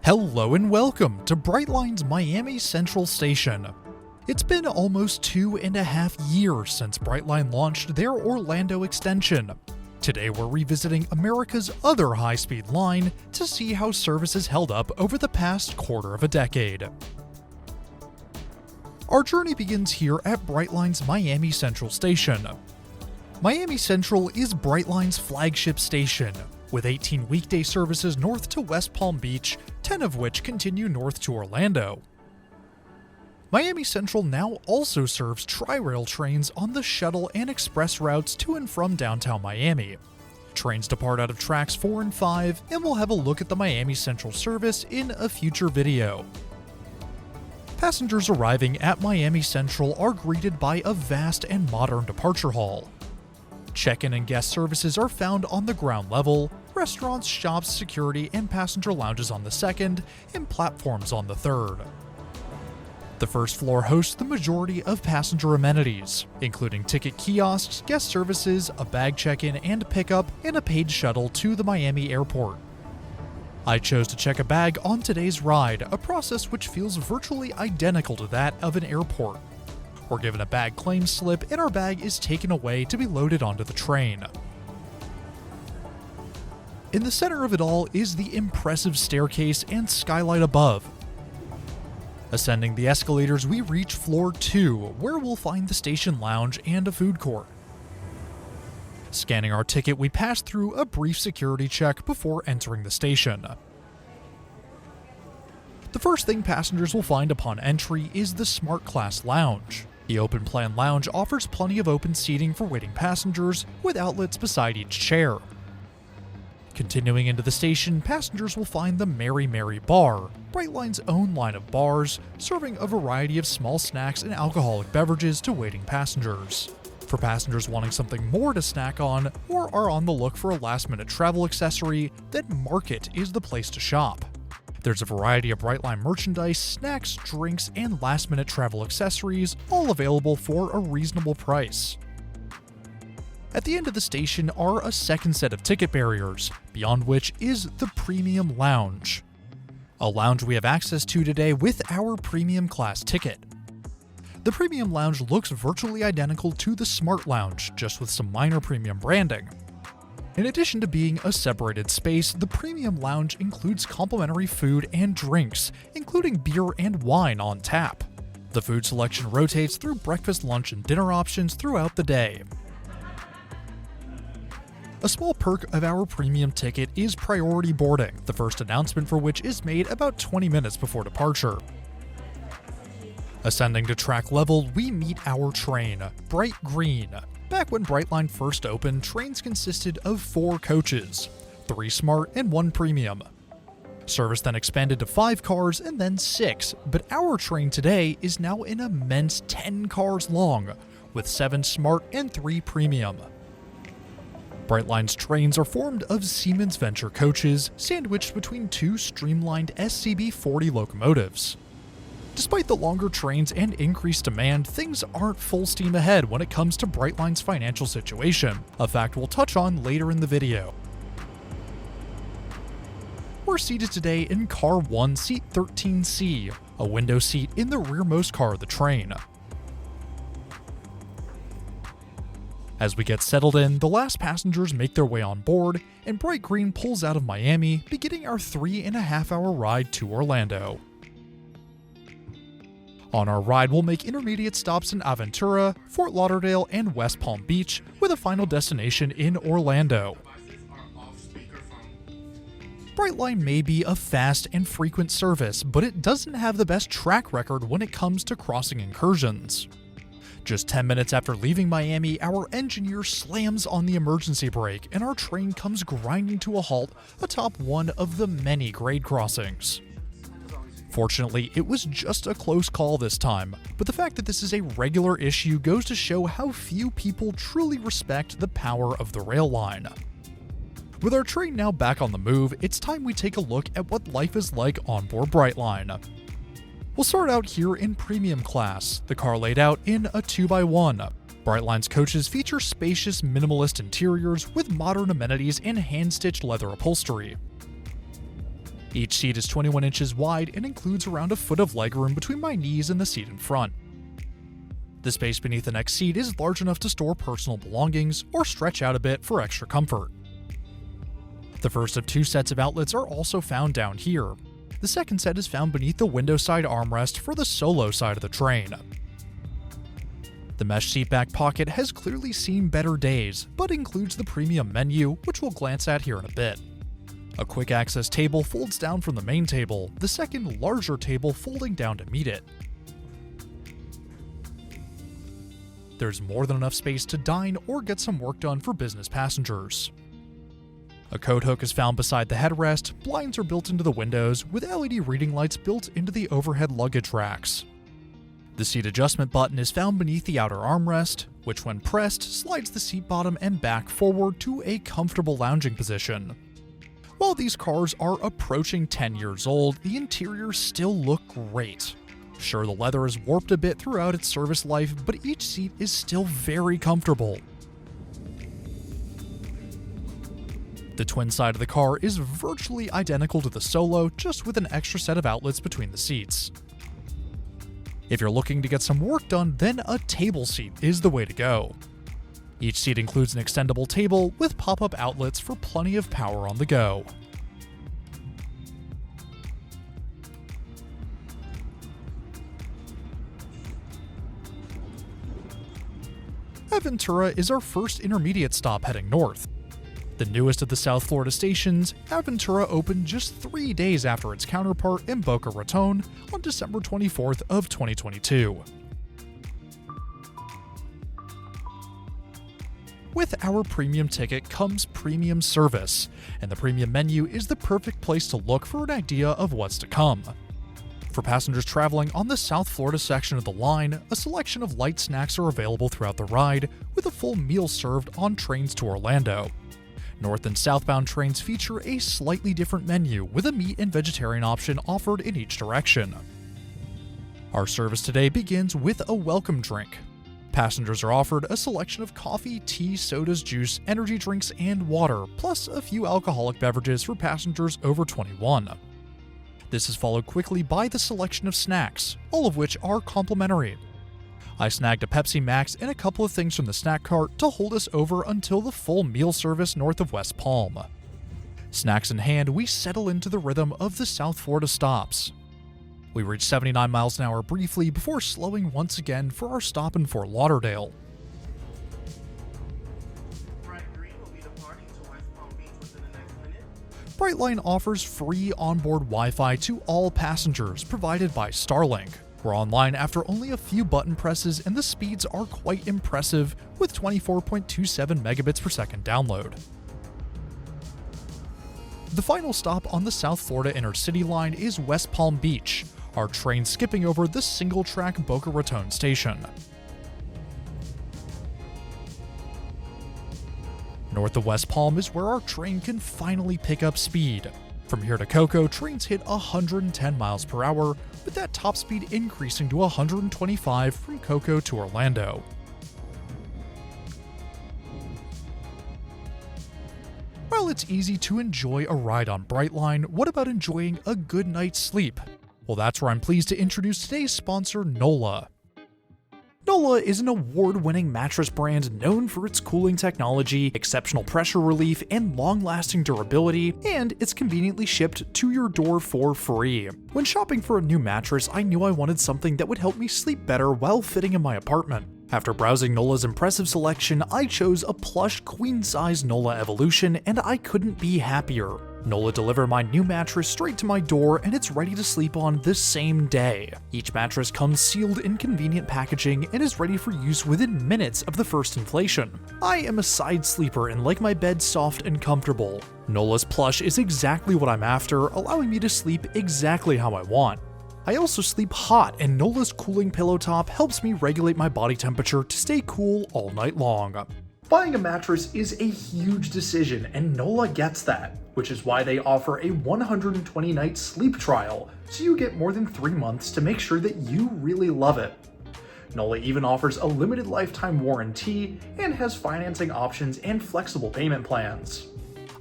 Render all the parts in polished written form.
Hello and welcome to Brightline's Miami Central station. It's been almost 2.5 years since Brightline launched their Orlando extension. Today we're revisiting America's other high-speed line to see how services held up over the past quarter of a decade. Our journey begins here at Brightline's Miami Central station. Miami Central is Brightline's flagship station, with 18 weekday services north to West Palm Beach, 10 of which continue north to Orlando. Miami Central now also serves Tri-Rail trains on the shuttle and express routes to and from downtown Miami. Trains depart out of tracks 4 and 5, and we'll have a look at the Miami Central service in a future video. Passengers arriving at Miami Central are greeted by a vast and modern departure hall. Check-in and guest services are found on the ground level, restaurants, shops, security, and passenger lounges on the second, and platforms on the third. The first floor hosts the majority of passenger amenities, including ticket kiosks, guest services, a bag check-in and pickup, and a paid shuttle to the Miami airport. I chose to check a bag on today's ride, a process which feels virtually identical to that of an airport. We're given a bag claim slip and our bag is taken away to be loaded onto the train. In the center of it all is the impressive staircase and skylight above. Ascending the escalators, we reach floor 2, where we'll find the station lounge and a food court. Scanning our ticket, we pass through a brief security check before entering the station. The first thing passengers will find upon entry is the Smart Class Lounge. The open plan lounge offers plenty of open seating for waiting passengers, with outlets beside each chair. Continuing into the station, passengers will find the Mary Mary Bar, Brightline's own line of bars, serving a variety of small snacks and alcoholic beverages to waiting passengers. For passengers wanting something more to snack on, or are on the look for a last-minute travel accessory, then Market is the place to shop. There's a variety of Brightline merchandise, snacks, drinks, and last-minute travel accessories, all available for a reasonable price. At the end of the station are a second set of ticket barriers, beyond which is the Premium Lounge. A lounge we have access to today with our Premium Class ticket. The Premium Lounge looks virtually identical to the Smart Lounge, just with some minor premium branding. In addition to being a separated space, the Premium Lounge includes complimentary food and drinks, including beer and wine on tap. The food selection rotates through breakfast, lunch, and dinner options throughout the day. A small perk of our premium ticket is priority boarding, the first announcement for which is made about 20 minutes before departure. Ascending to track level, we meet our train, Bright Green. Back when Brightline first opened, trains consisted of 4 coaches, 3 Smart and 1 Premium. Service then expanded to 5 cars and then 6, but our train today is now an immense 10 cars long, with 7 Smart and 3 Premium. Brightline's trains are formed of Siemens Venture coaches, sandwiched between 2 streamlined SCB-40 locomotives. Despite the longer trains and increased demand, things aren't full steam ahead when it comes to Brightline's financial situation, a fact we'll touch on later in the video. We're seated today in Car 1, Seat 13C, a window seat in the rearmost car of the train. As we get settled in, the last passengers make their way on board, and Bright Green pulls out of Miami, beginning our 3.5-hour ride to Orlando. On our ride, we'll make intermediate stops in Aventura, Fort Lauderdale, and West Palm Beach, with a final destination in Orlando. Brightline may be a fast and frequent service, but it doesn't have the best track record when it comes to crossing incursions. Just 10 minutes after leaving Miami, our engineer slams on the emergency brake and our train comes grinding to a halt atop one of the many grade crossings. Fortunately, it was just a close call this time, but the fact that this is a regular issue goes to show how few people truly respect the power of the rail line. With our train now back on the move, it's time we take a look at what life is like onboard Brightline. We'll start out here in Premium Class, the car laid out in a 2x1. Brightline's coaches feature spacious, minimalist interiors with modern amenities and hand-stitched leather upholstery. Each seat is 21 inches wide and includes around a foot of legroom between my knees and the seat in front. The space beneath the next seat is large enough to store personal belongings or stretch out a bit for extra comfort. The first of two sets of outlets are also found down here. The second set is found beneath the window side armrest for the solo side of the train. The mesh seat back pocket has clearly seen better days, but includes the premium menu, which we'll glance at here in a bit. A quick access table folds down from the main table, the second larger table folding down to meet it. There's more than enough space to dine or get some work done for business passengers. A coat hook is found beside the headrest, blinds are built into the windows, with LED reading lights built into the overhead luggage racks. The seat adjustment button is found beneath the outer armrest, which when pressed slides the seat bottom and back forward to a comfortable lounging position. While these cars are approaching 10 years old, the interiors still look great. Sure, the leather is warped a bit throughout its service life, but each seat is still very comfortable. The twin side of the car is virtually identical to the Solo, just with an extra set of outlets between the seats. If you're looking to get some work done, then a table seat is the way to go. Each seat includes an extendable table with pop-up outlets for plenty of power on the go. Aventura is our first intermediate stop heading north. The newest of the South Florida stations, Aventura opened just 3 days after its counterpart in Boca Raton on December 24th of 2022. With our premium ticket comes premium service, and the premium menu is the perfect place to look for an idea of what's to come. For passengers traveling on the South Florida section of the line, a selection of light snacks are available throughout the ride, with a full meal served on trains to Orlando. North and southbound trains feature a slightly different menu, with a meat and vegetarian option offered in each direction. Our service today begins with a welcome drink. Passengers are offered a selection of coffee, tea, sodas, juice, energy drinks, and water, plus a few alcoholic beverages for passengers over 21. This is followed quickly by the selection of snacks, all of which are complimentary. I snagged a Pepsi Max and a couple of things from the snack cart to hold us over until the full meal service north of West Palm. Snacks in hand, we settle into the rhythm of the South Florida stops. We reach 79 miles an hour briefly before slowing once again for our stop in Fort Lauderdale. Brightline offers free onboard Wi-Fi to all passengers, provided by Starlink. We're online after only a few button presses, and the speeds are quite impressive, with 24.27 megabits per second download. The final stop on the South Florida Intercity line is West Palm Beach, our train skipping over the single-track Boca Raton station. North of West Palm is where our train can finally pick up speed. From here to Cocoa, trains hit 110 miles per hour, with that top speed increasing to 125 from Cocoa to Orlando. While it's easy to enjoy a ride on Brightline, what about enjoying a good night's sleep? Well, that's where I'm pleased to introduce today's sponsor, NOLA. NOLA is an award-winning mattress brand known for its cooling technology, exceptional pressure relief, and long-lasting durability, and it's conveniently shipped to your door for free. When shopping for a new mattress, I knew I wanted something that would help me sleep better while fitting in my apartment. After browsing NOLA's impressive selection, I chose a plush queen-size NOLA Evolution, and I couldn't be happier. NOLA delivered my new mattress straight to my door, and it's ready to sleep on the same day. Each mattress comes sealed in convenient packaging and is ready for use within minutes of the first inflation. I am a side sleeper and like my bed soft and comfortable. NOLA's plush is exactly what I'm after, allowing me to sleep exactly how I want. I also sleep hot, and NOLA's cooling pillow top helps me regulate my body temperature to stay cool all night long. Buying a mattress is a huge decision, and NOLA gets that, which is why they offer a 120-night sleep trial, so you get more than 3 months to make sure that you really love it. NOLA even offers a limited lifetime warranty and has financing options and flexible payment plans.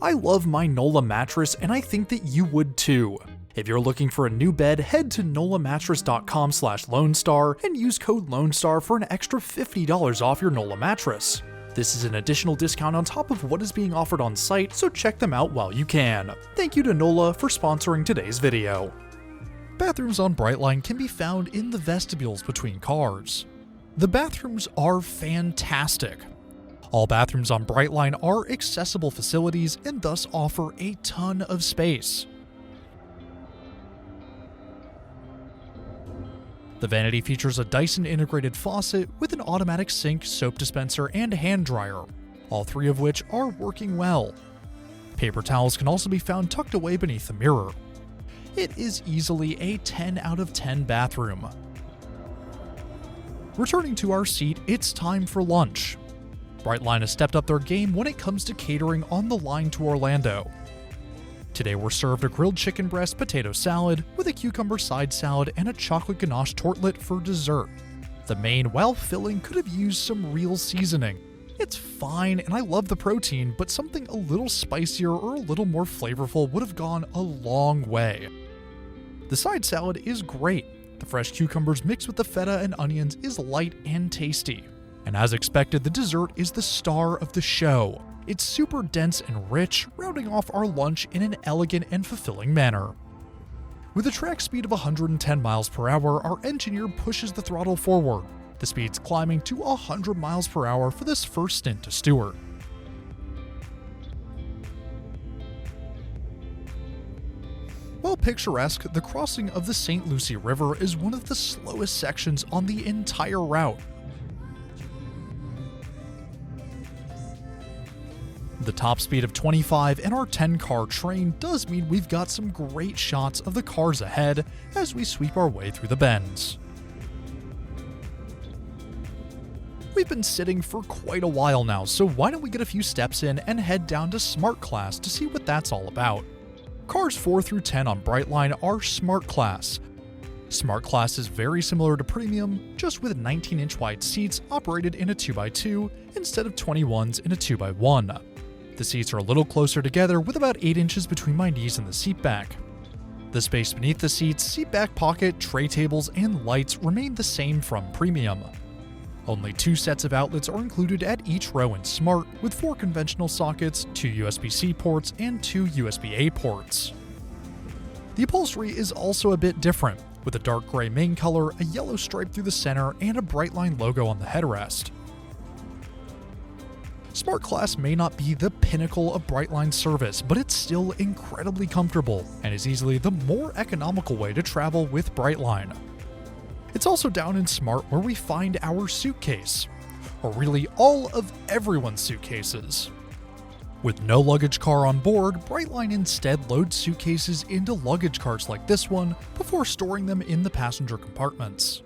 I love my NOLA mattress and I think that you would too. If you're looking for a new bed, head to nolamattress.com/Lonestar and use code Lonestar for an extra $50 off your NOLA mattress. This is an additional discount on top of what is being offered on site, so check them out while you can. Thank you to NOLA for sponsoring today's video. Bathrooms on Brightline can be found in the vestibules between cars. The bathrooms are fantastic. All bathrooms on Brightline are accessible facilities and thus offer a ton of space. The vanity features a Dyson integrated faucet with an automatic sink, soap dispenser, and hand dryer, all three of which are working well. Paper towels can also be found tucked away beneath the mirror. It is easily a 10 out of 10 bathroom. Returning to our seat, it's time for lunch. Brightline has stepped up their game when it comes to catering on the line to Orlando. Today we're served a grilled chicken breast potato salad with a cucumber side salad and a chocolate ganache tortlet for dessert. The main, while filling, could have used some real seasoning. It's fine and I love the protein, but something a little spicier or a little more flavorful would have gone a long way. The side salad is great. The fresh cucumbers mixed with the feta and onions is light and tasty. And as expected, the dessert is the star of the show. It's super dense and rich, rounding off our lunch in an elegant and fulfilling manner. With a track speed of 110 miles per hour, our engineer pushes the throttle forward. The speed's climbing to 100 miles per hour for this first stint to Stewart. While picturesque, the crossing of the St. Lucie River is one of the slowest sections on the entire route. The top speed of 25 in our 10-car train does mean we've got some great shots of the cars ahead as we sweep our way through the bends. We've been sitting for quite a while now, so why don't we get a few steps in and head down to Smart Class to see what that's all about. Cars 4 through 10 on Brightline are Smart Class. Smart Class is very similar to Premium, just with 19-inch wide seats operated in a 2x2 instead of 21s in a 2x1. The seats are a little closer together with about 8 inches between my knees and the seat back. The space beneath the seats, seat back pocket, tray tables, and lights remain the same from Premium. Only 2 sets of outlets are included at each row in Smart, with 4 conventional sockets, 2 USB-C ports, and 2 USB-A ports. The upholstery is also a bit different, with a dark gray main color, a yellow stripe through the center, and a Brightline logo on the headrest. Smart Class may not be the pinnacle of Brightline service, but it's still incredibly comfortable and is easily the more economical way to travel with Brightline. It's also down in Smart where we find our suitcase, or really all of everyone's suitcases. With no luggage car on board, Brightline instead loads suitcases into luggage carts like this one before storing them in the passenger compartments.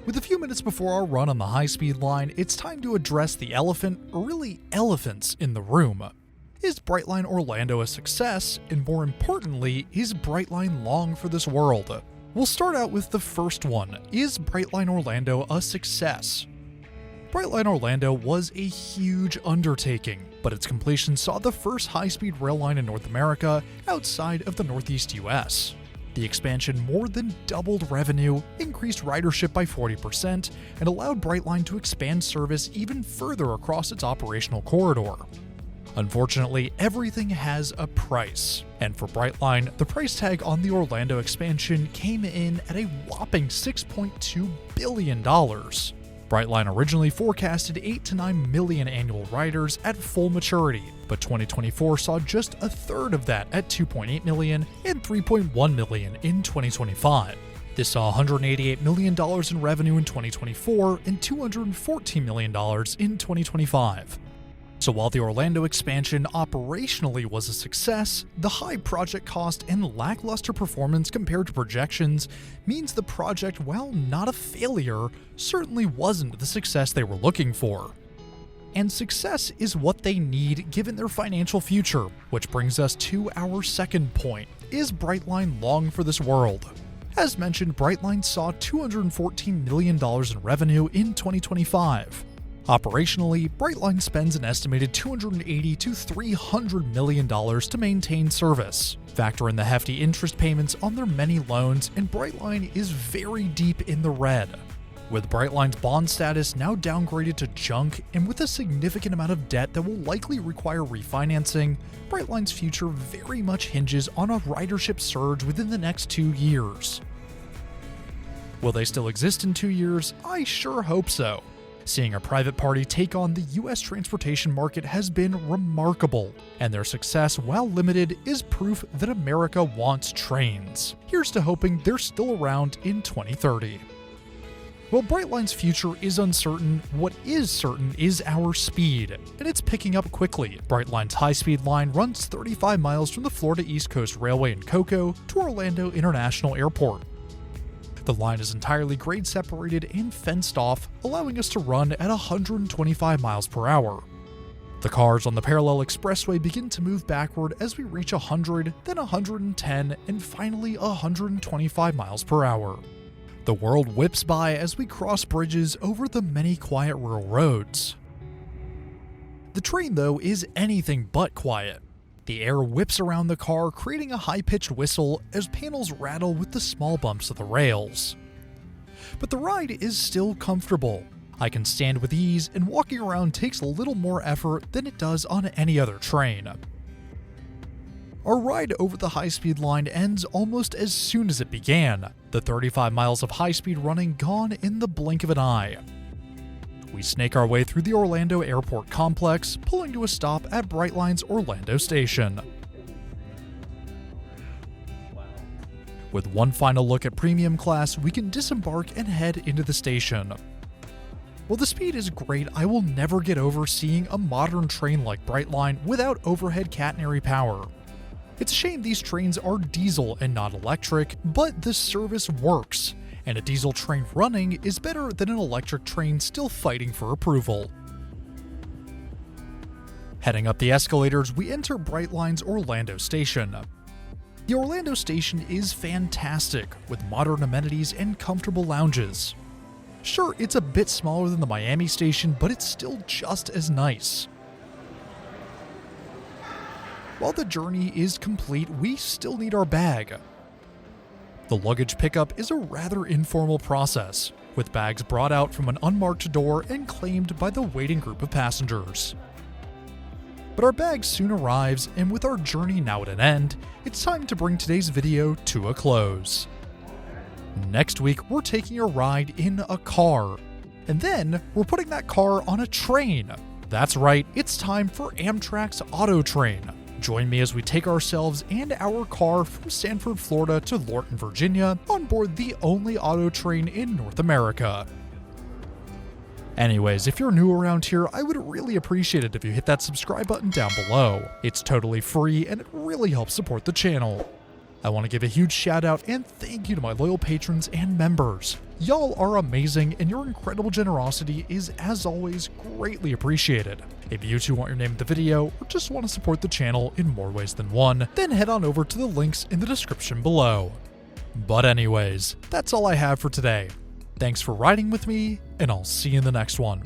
With a few minutes before our run on the high-speed line, it's time to address the elephant, or really elephants, in the room. Is Brightline Orlando a success? And more importantly, is Brightline long for this world? We'll start out with the first one. Is Brightline Orlando a success? Brightline Orlando was a huge undertaking, but its completion saw the first high-speed rail line in North America outside of the Northeast US. The expansion more than doubled revenue, increased ridership by 40%, and allowed Brightline to expand service even further across its operational corridor. Unfortunately, everything has a price, and for Brightline, the price tag on the Orlando expansion came in at a whopping $6.2 billion. Brightline originally forecasted 8 to 9 million annual riders at full maturity, but 2024 saw just a third of that at 2.8 million and 3.1 million in 2025. This saw $188 million in revenue in 2024 and $214 million in 2025. So while the Orlando expansion operationally was a success, the high project cost and lackluster performance compared to projections means the project, while not a failure, certainly wasn't the success they were looking for. And success is what they need given their financial future, which brings us to our second point. Is Brightline long for this world? As mentioned, Brightline saw $214 million in revenue in 2025. Operationally, Brightline spends an estimated $280 to $300 million to maintain service. Factor in the hefty interest payments on their many loans, and Brightline is very deep in the red. With Brightline's bond status now downgraded to junk and with a significant amount of debt that will likely require refinancing, Brightline's future very much hinges on a ridership surge within the next 2 years. Will they still exist in 2 years? I sure hope so. Seeing a private party take on the US transportation market has been remarkable, and their success, while limited, is proof that America wants trains. Here's to hoping they're still around in 2030. While Brightline's future is uncertain, what is certain is our speed, and it's picking up quickly. Brightline's high-speed line runs 35 miles from the Florida East Coast Railway in Cocoa to Orlando International Airport. The line is entirely grade separated and fenced off, allowing us to run at 125 miles per hour. The cars on the parallel expressway begin to move backward as we reach 100, then 110, and finally 125 miles per hour. The world whips by as we cross bridges over the many quiet rural roads. The train, though, is anything but quiet. The air whips around the car, creating a high-pitched whistle as panels rattle with the small bumps of the rails. But the ride is still comfortable. I can stand with ease, and walking around takes a little more effort than it does on any other train. Our ride over the high-speed line ends almost as soon as it began, the 35 miles of high-speed running gone in the blink of an eye. We snake our way through the Orlando Airport complex, pulling to a stop at Brightline's Orlando station. With one final look at premium class, we can disembark and head into the station. While the speed is great, I will never get over seeing a modern train like Brightline without overhead catenary power. It's a shame these trains are diesel and not electric, but the service works, and a diesel train running is better than an electric train still fighting for approval. Heading up the escalators, we enter Brightline's Orlando station. The Orlando station is fantastic, with modern amenities and comfortable lounges. Sure, it's a bit smaller than the Miami station, but it's still just as nice. While the journey is complete, we still need our bag. The luggage pickup is a rather informal process, with bags brought out from an unmarked door and claimed by the waiting group of passengers. But our bag soon arrives, and with our journey now at an end, it's time to bring today's video to a close. Next week, we're taking a ride in a car, and then we're putting that car on a train. That's right, it's time for Amtrak's Auto Train. Join me as we take ourselves and our car from Sanford, Florida to Lorton, Virginia, on board the only auto train in North America. Anyways, if you're new around here, I would really appreciate it if you hit that subscribe button down below. It's totally free and it really helps support the channel. I want to give a huge shout out and thank you to my loyal patrons and members. Y'all are amazing, and your incredible generosity is, as always, greatly appreciated. If you too want your name in the video, or just want to support the channel in more ways than one, then head on over to the links in the description below. But anyways, that's all I have for today. Thanks for riding with me, and I'll see you in the next one.